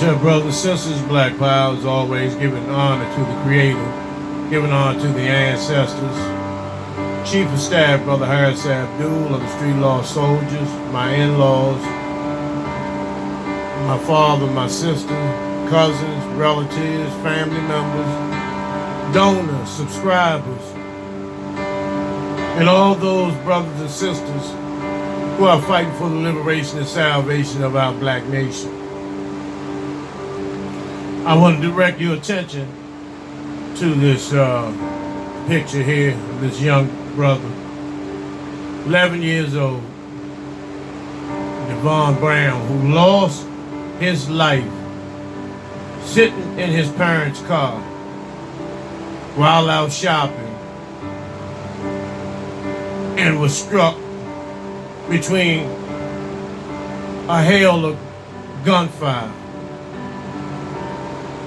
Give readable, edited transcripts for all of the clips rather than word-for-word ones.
To brothers and sisters, Black Power is always giving honor to the Creator, giving honor to the ancestors. Chief of Staff, Brother Harris Abdul of the Street Law Soldiers, my in-laws, my father, my sister, cousins, relatives, family members, donors, subscribers, and all those brothers and sisters who are fighting for the liberation and salvation of our black nation. I want to direct your attention to this picture here of this young brother, 11 years old, Devon Brown, who lost his life sitting in his parents' car while out shopping and was struck between a hail of gunfire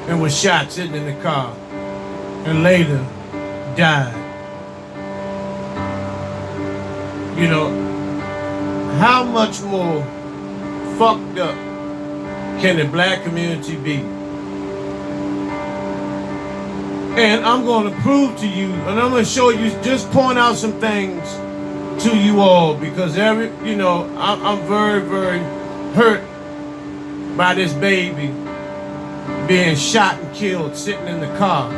and was shot sitting in the car and later died. You know, how much more fucked up can the black community be? And I'm going to prove to you, and I'm going to show you, just point out some things to you all, because I'm very, very hurt by this baby being shot and killed sitting in the car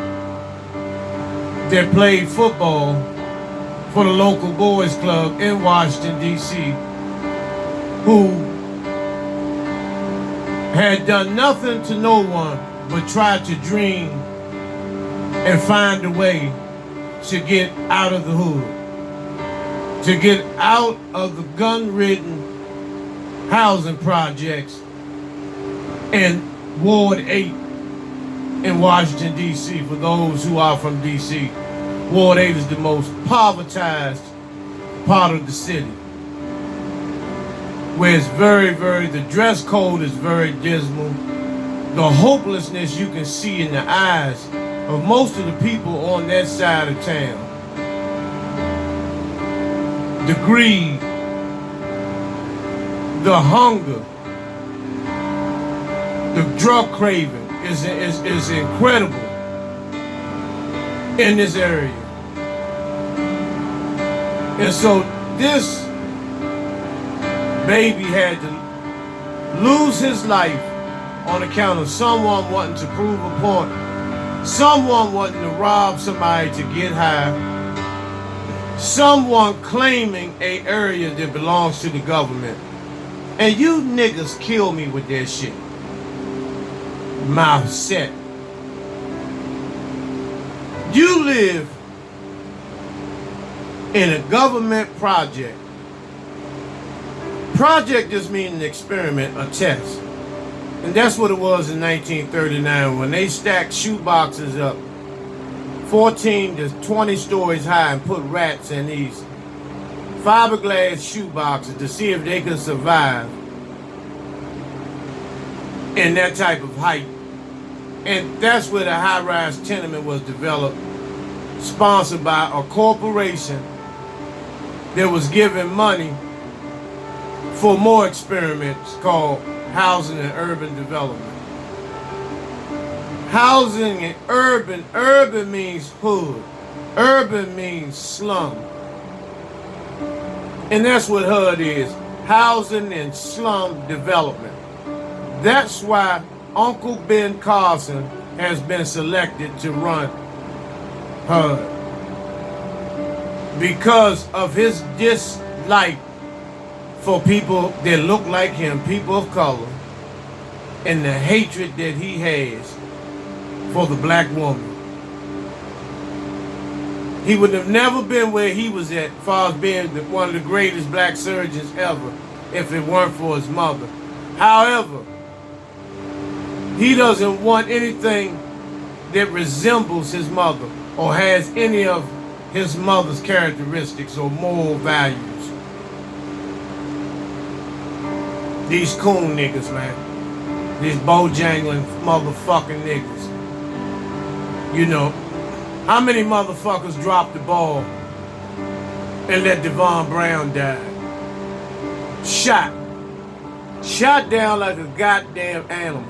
that played football for the local boys club in Washington, D.C., who had done nothing to no one but tried to dream and find a way to get out of the hood, to get out of the gun-ridden housing projects in Ward 8 in Washington, D.C. For those who are from D.C., Ward 8 is the most povertized part of the city, where it's very, the dress code is very dismal. The hopelessness you can see in the eyes of most of the people on that side of town. The greed, the hunger, the drug craving is incredible in this area. And so this baby had to lose his life on account of someone wanting to prove a point, someone wanting to rob somebody to get high, someone claiming an area that belongs to the government. And you niggas kill me with that shit. Mouth set. You live in a government project. Project just means an experiment, a test. And that's what it was in 1939 when they stacked shoe boxes up 14 to 20 stories high and put rats in these fiberglass shoe boxes to see if they could survive in that type of height. And that's where the high-rise tenement was developed, sponsored by a corporation that was giving money for more experiments called Housing and Urban Development. Housing and urban means hood. Urban means slum. And that's what HUD is, Housing and Slum Development. That's why Uncle Ben Carson has been selected to run HUD, because of his dislike for people that look like him, people of color, and the hatred that he has for the black woman. He would have never been where he was at, as far as being one of the greatest black surgeons ever, if it weren't for his mother. However, he doesn't want anything that resembles his mother or has any of his mother's characteristics or moral values. These coon niggas, man. These bojangling motherfucking niggas. You know, how many motherfuckers dropped the ball and let Devon Brown die? Shot down like a goddamn animal.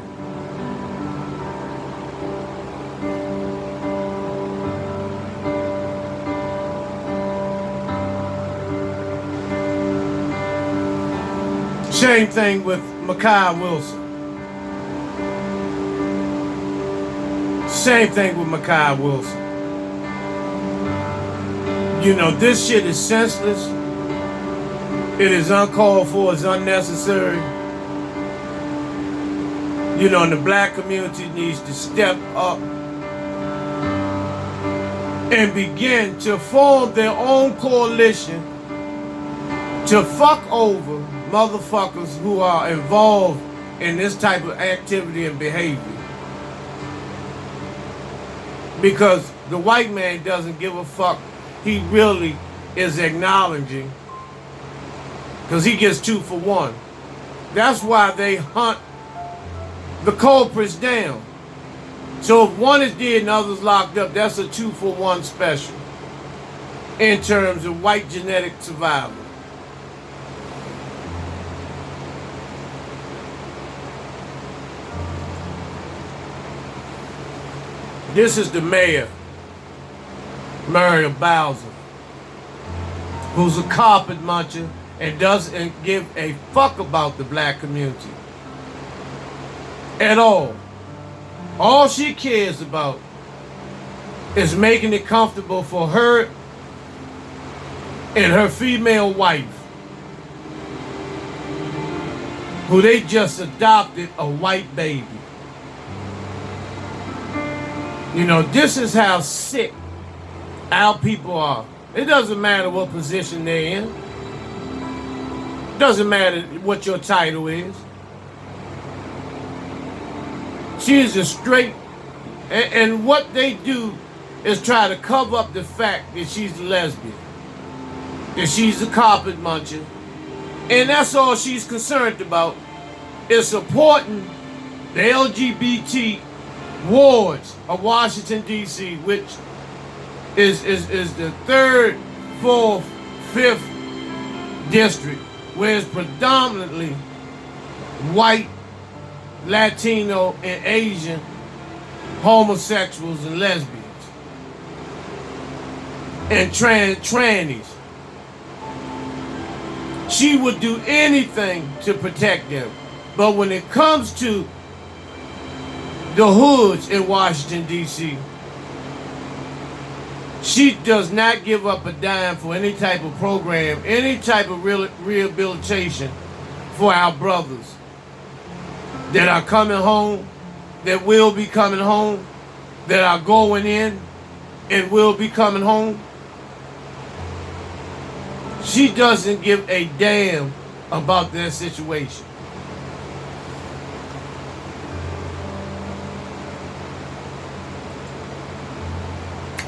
Same thing with Makai Wilson. Same thing with Makai Wilson. You know, this shit is senseless. It is uncalled for. It's unnecessary. You know, and the black community needs to step up and begin to form their own coalition to fuck over motherfuckers who are involved in this type of activity and behavior. Because the white man doesn't give a fuck. He really is acknowledging, because he gets 2 for 1. That's why they hunt the culprits down. So if one is dead and others locked up, that's a 2 for 1 special in terms of white genetic survival. This is the mayor, Muriel Bowser, who's a carpet muncher and doesn't give a fuck about the black community at all. All she cares about is making it comfortable for her and her female wife, who they just adopted a white baby. You know, this is how sick our people are. It doesn't matter what position they're in. It doesn't matter what your title is. She is a straight, and what they do is try to cover up the fact that she's a lesbian, that she's a carpet muncher, and that's all she's concerned about, is supporting the LGBT wards of Washington, D.C., which is the 3rd, 4th, 5th district, where it's predominantly white, Latino, and Asian homosexuals and lesbians and trannies. She would do anything to protect them. But when it comes to the hoods in Washington, D.C., she does not give up a dime for any type of program, any type of rehabilitation for our brothers that are coming home, that will be coming home, that are going in and will be coming home. She doesn't give a damn about their situation.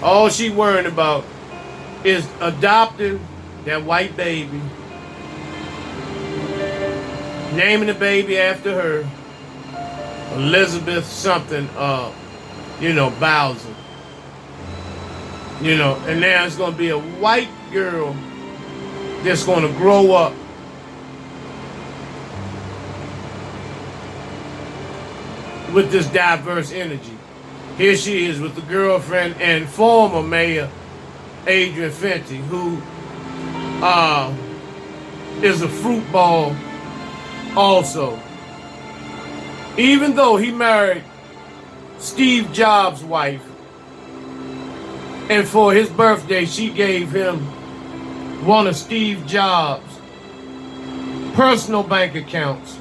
All she worrying about is adopting that white baby, naming the baby after her, Elizabeth something, Bowser. You know, and now it's going to be a white girl that's going to grow up with this diverse energy. Here she is with the girlfriend and former mayor, Adrian Fenty, who is a fruit ball also. Even though he married Steve Jobs' wife, and for his birthday she gave him one of Steve Jobs' personal bank accounts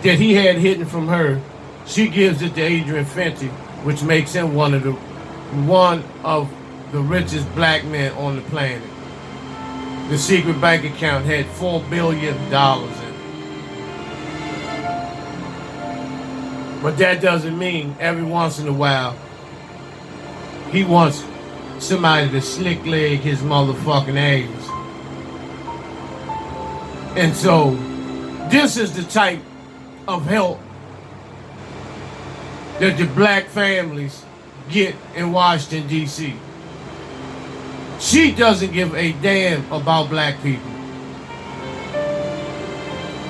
that he had hidden from her, she gives it to Adrian Fenty, which makes him one of the richest black men on the planet. The secret bank account had $4 billion in it. But that doesn't mean every once in a while he wants somebody to slick leg his motherfucking ass. And so this is the type of help that the black families get in Washington, D.C. She doesn't give a damn about black people.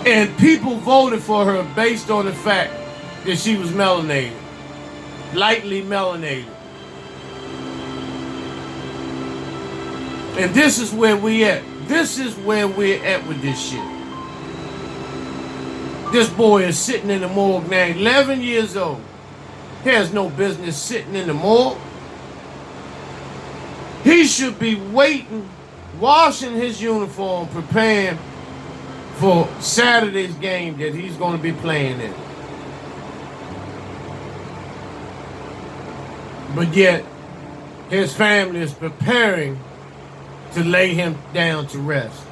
And people voted for her based on the fact that she was melanated, lightly melanated. And this is where we at. This is where we're at with this shit. This boy is sitting in the morgue now, 11 years old. He has no business sitting in the morgue. He should be waiting, washing his uniform, preparing for Saturday's game that he's going to be playing in. But yet, his family is preparing to lay him down to rest.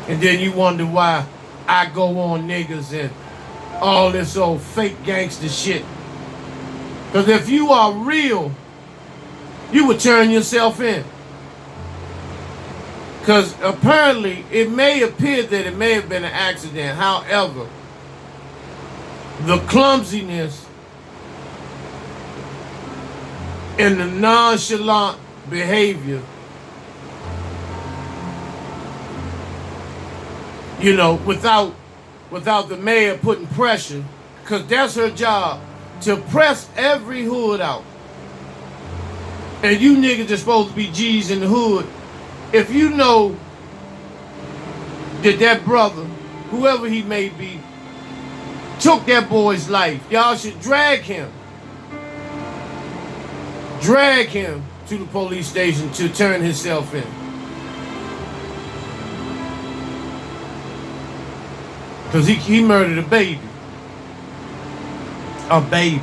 And then you wonder why I go on niggas and all this old fake gangster shit. Because if you are real, you would turn yourself in. Because apparently it may appear that it may have been an accident. However, the clumsiness and the nonchalant behavior, you know, without the mayor putting pressure, because that's her job, to press every hood out. And you niggas are supposed to be G's in the hood. If you know that that brother, whoever he may be, took that boy's life, y'all should drag him. Drag him to the police station to turn himself in. Because he murdered a baby. A baby.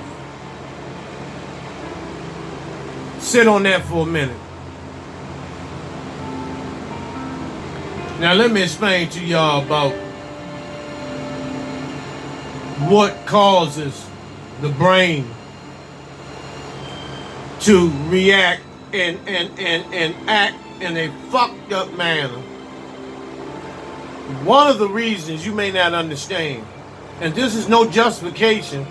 Sit on that for a minute. Now let me explain to y'all about what causes the brain to react and act in a fucked up manner. One of the reasons you may not understand, and this is no justification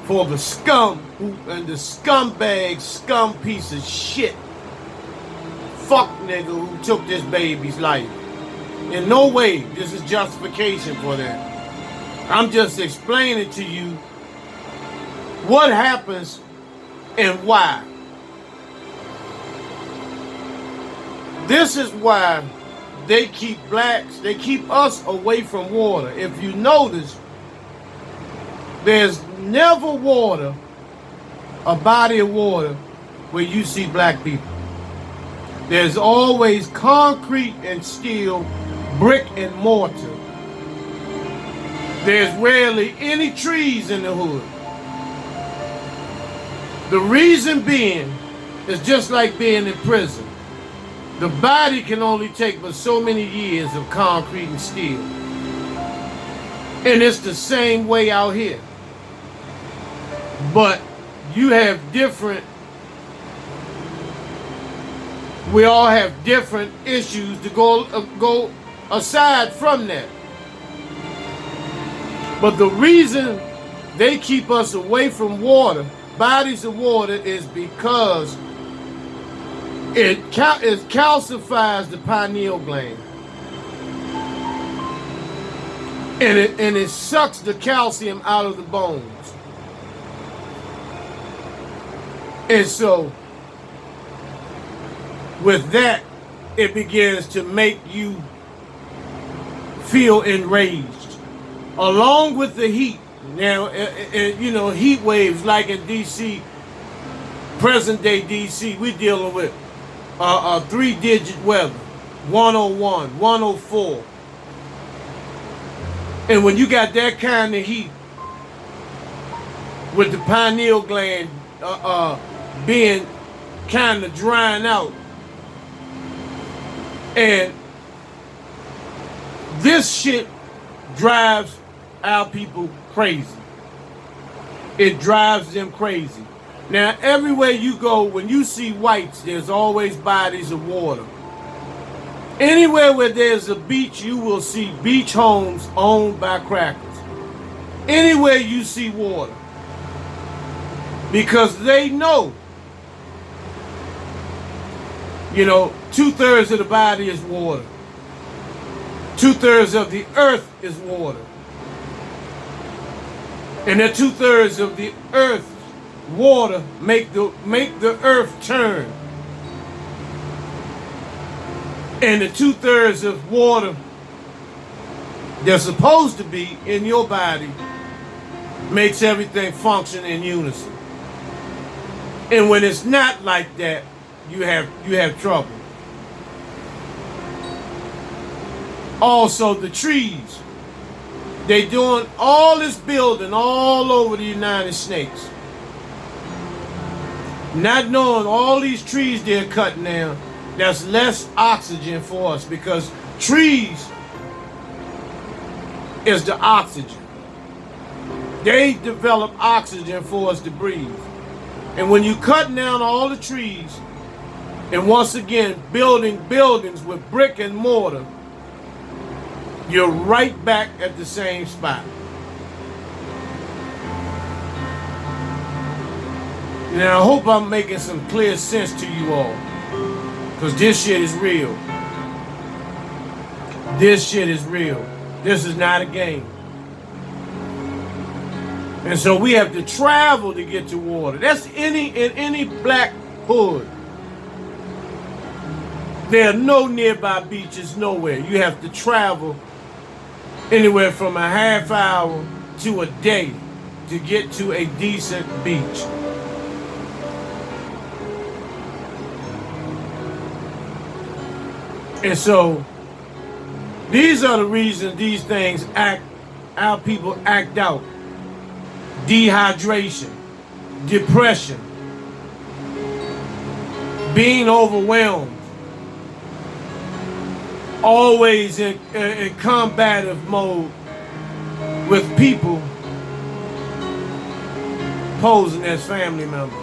for the scum and the scumbag, scum piece of shit, fuck nigga who took this baby's life. In no way this is justification for that. I'm just explaining to you what happens and why. This is why they keep blacks, they keep us away from water. If you notice, there's never water, a body of water, where you see black people. There's always concrete and steel, brick and mortar. There's rarely any trees in the hood. The reason being is just like being in prison. The body can only take but so many years of concrete and steel. And it's the same way out here. But you have different, we all have different issues to go aside from that. But the reason they keep us away from water, bodies of water, is because it calcifies the pineal gland. And it sucks the calcium out of the bones. And so, with that, it begins to make you feel enraged. Along with the heat. Now, you know, heat waves like in D.C., present day D.C., we're dealing with three-digit weather, 101, 104. And when you got that kind of heat, with the pineal gland being kind of drying out, and this shit drives our people crazy. It drives them crazy. Now, everywhere you go, when you see whites, there's always bodies of water. Anywhere where there's a beach, you will see beach homes owned by crackers. Anywhere you see water. Because they know, you know, 2/3 of the body is water. 2/3 of the earth is water. And the 2/3 of the earth water make the earth turn. And the 2/3 of water they're supposed to be in your body makes everything function in unison. And when it's not like that, you have trouble. Also, the trees. They doing all this building all over the United States. Not knowing all these trees they're cutting down, that's less oxygen for us, because trees is the oxygen. They develop oxygen for us to breathe. And when you cut down all the trees, and once again building buildings with brick and mortar, you're right back at the same spot. Now, I hope I'm making some clear sense to you all, because this shit is real. This shit is real. This is not a game. And so we have to travel to get to water. That's in any black hood. There are no nearby beaches nowhere. You have to travel anywhere from a half hour to a day to get to a decent beach. And so these are the reasons these things our people act out. Dehydration, depression, being overwhelmed, always in combative mode with people posing as family members.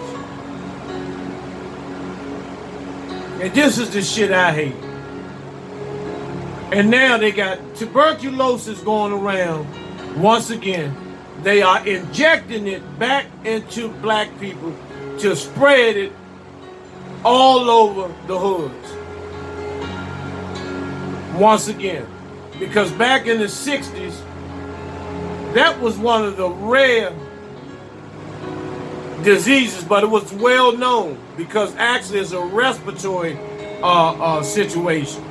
And this is the shit I hate. And now they got tuberculosis going around once again. They are injecting it back into black people to spread it all over the hoods. Once again. Because back in the 60s, that was one of the rare diseases, but it was well known because actually it's a respiratory situation.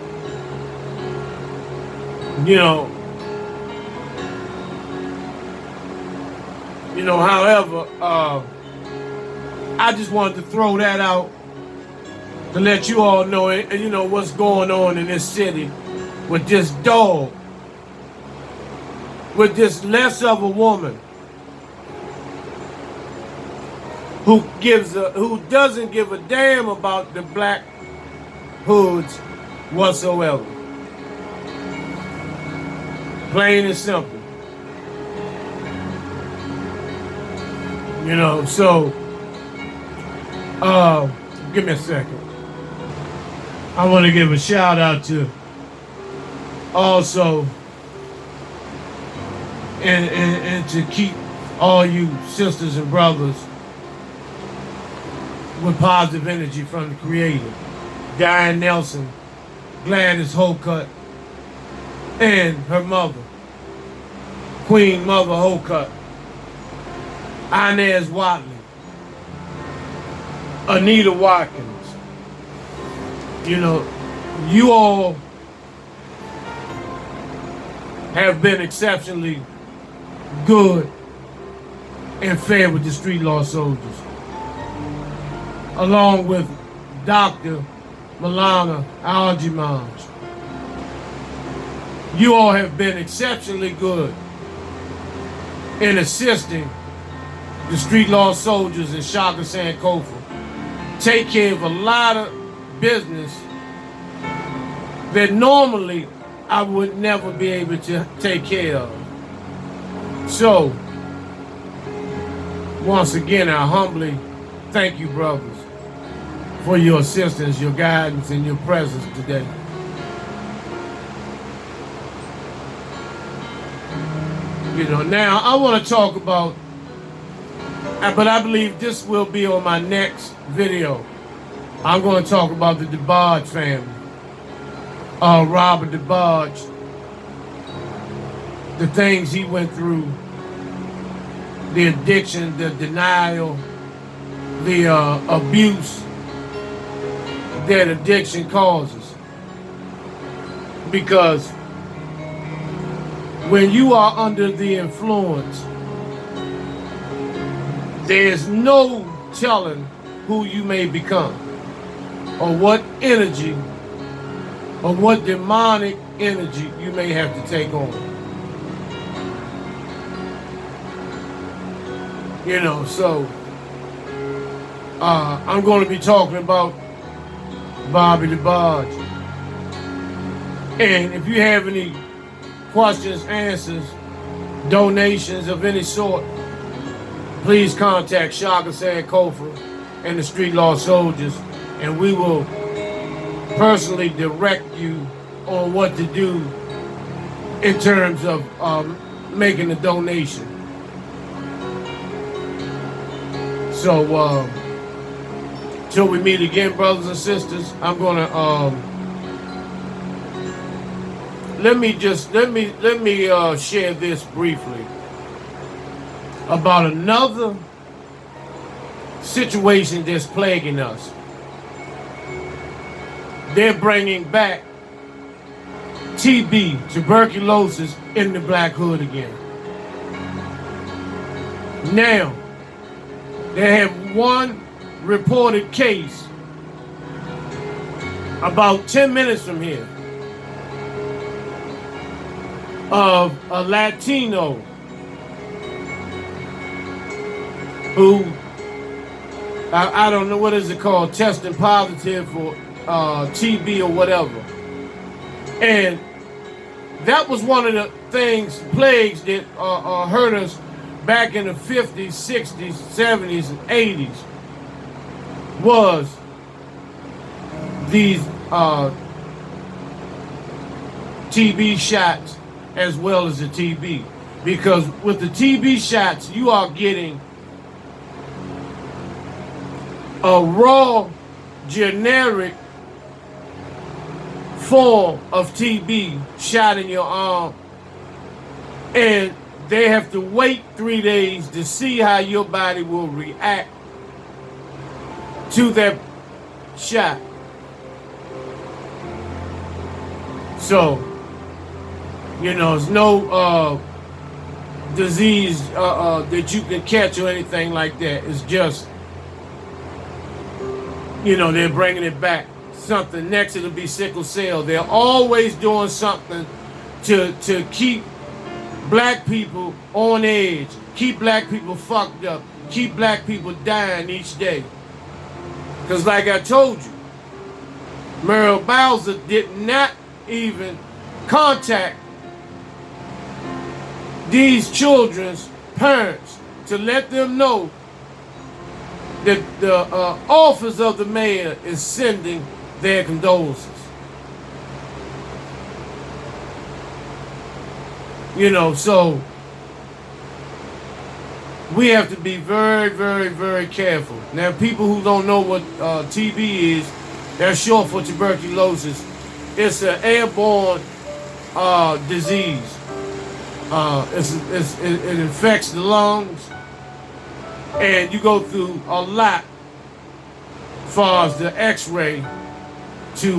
However, I just wanted to throw that out to let you all know, what's going on in this city with this dog, with this less of a woman who doesn't give a damn about the black hoods whatsoever. Plain and simple. So give me a second. I want to give a shout out to also and to keep all you sisters and brothers with positive energy from the Creator. Diane Nelson, Gladys Holcutt, and her mother, Queen Mother Holcutt, Inez Watley, Anita Watkins. You all have been exceptionally good and fair with the street law soldiers, along with Dr. Malana Aljimanj. You all have been exceptionally good in assisting the street law soldiers in Shaka Sankofa take care of a lot of business that normally I would never be able to take care of. So, once again, I humbly thank you, brothers, for your assistance, your guidance, and your presence today. Now I want to talk about, but I believe this will be on my next video. I'm going to talk about the DeBarge family. Robert DeBarge, the things he went through, the addiction, the denial, the abuse that addiction causes. Because when you are under the influence, there's no telling who you may become, or what energy, or what demonic energy you may have to take on. You know, so I'm going to be talking about Bobby the Barge. And if you have any questions, answers, donations of any sort, please contact Shaka Sankofa and the Street Law Soldiers, and we will personally direct you on what to do in terms of making a donation. So, till we meet again, brothers and sisters, I'm gonna let me share this briefly about another situation that's plaguing us. They're bringing back TB, tuberculosis, in the black hood again. Now, they have one reported case about 10 minutes from here of a Latino who, I don't know, what is it called, testing positive for TB or whatever. And that was one of the plagues that hurt us back in the 50s, 60s, 70s, and 80s, was these TB shots as well as the TB. Because with the TB shots, you are getting a raw, generic form of TB shot in your arm, and they have to wait 3 days to see how your body will react to that shot. So, you know, there's no disease that you can catch or anything like that. It's just, you know, they're bringing it back. Something next, it'll be sickle cell. They're always doing something to keep black people on edge, keep black people fucked up, keep black people dying each day. Because like I told you, Muriel Bowser did not even contact these children's parents to let them know that the office of the mayor is sending their condolences. You know, so we have to be very, very, very careful. Now, people who don't know what TB is, that's short for tuberculosis. It's an airborne disease. It infects the lungs, and you go through a lot as far as the X-ray to,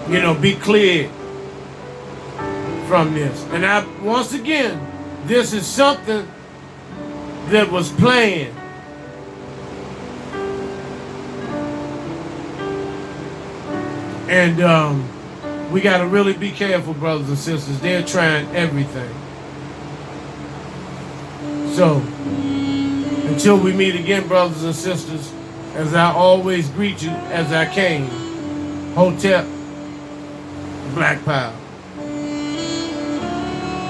you know, be cleared from this. And once again, this is something that was planned. And we got to really be careful, brothers and sisters. They're trying everything. So, until we meet again, brothers and sisters, as I always greet you as I came, Hotep, Black Power.